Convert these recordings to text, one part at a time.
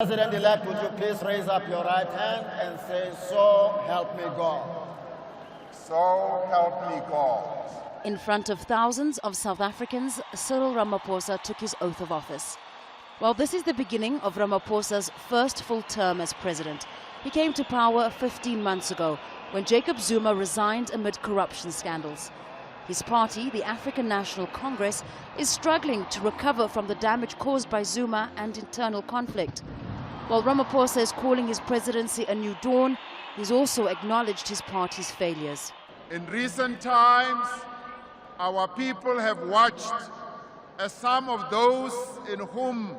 President-elect, would you please raise up your right hand and say, "So help me God"? So help me God. In front of thousands of South Africans, Cyril Ramaphosa took his oath of office. While this is the beginning of Ramaphosa's first full term as president, he came to power 15 months ago when Jacob Zuma resigned amid corruption scandals. His party, the African National Congress, is struggling to recover from the damage caused by Zuma and internal conflict. While Ramaphosa is calling his presidency a new dawn, he's also acknowledged his party's failures. In recent times, our people have watched as some of those in whom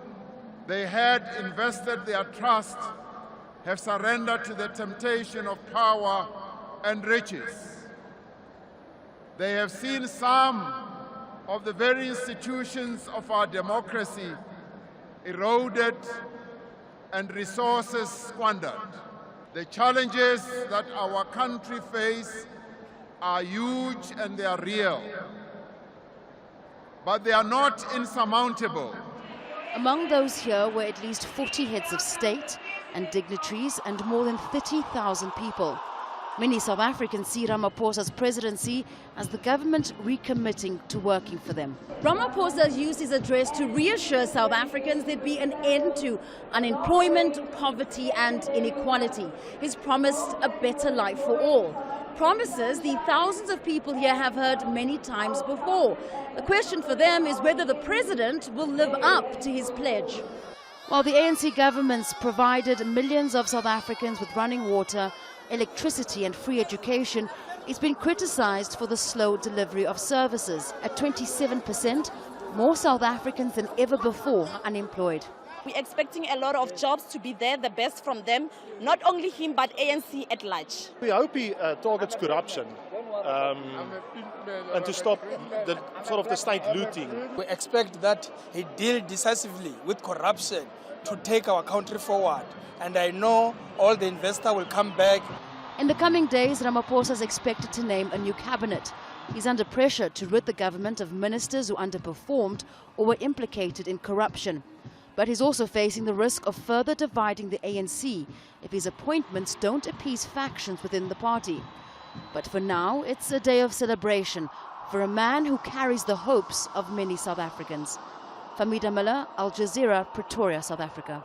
they had invested their trust have surrendered to the temptation of power and riches. They have seen some of the very institutions of our democracy eroded and resources squandered. The challenges that our country face are huge and they are real, but they are not insurmountable. Among those here were at least 40 heads of state and dignitaries and more than 30,000 people. Many South Africans see Ramaphosa's presidency as the government recommitting to working for them. Ramaphosa used his address to reassure South Africans there'd be an end to unemployment, poverty and inequality. He's promised a better life for all. Promises the thousands of people here have heard many times before. The question for them is whether the president will live up to his pledge. While the ANC governments provided millions of South Africans with running water, electricity and free education, it's been criticized for the slow delivery of services. At 27%, more South Africans than ever before are unemployed. We're expecting a lot of jobs to be there, the best from them, not only him but ANC at large. We hope he targets corruption and to stop the state looting. We expect that he deal decisively with corruption to take our country forward. And I know all the investors will come back. In the coming days, Ramaphosa is expected to name a new cabinet. He's under pressure to rid the government of ministers who underperformed or were implicated in corruption. But he's also facing the risk of further dividing the ANC if his appointments don't appease factions within the party. But for now, it's a day of celebration for a man who carries the hopes of many South Africans. Fahmida, Al Jazeera, Pretoria, South Africa.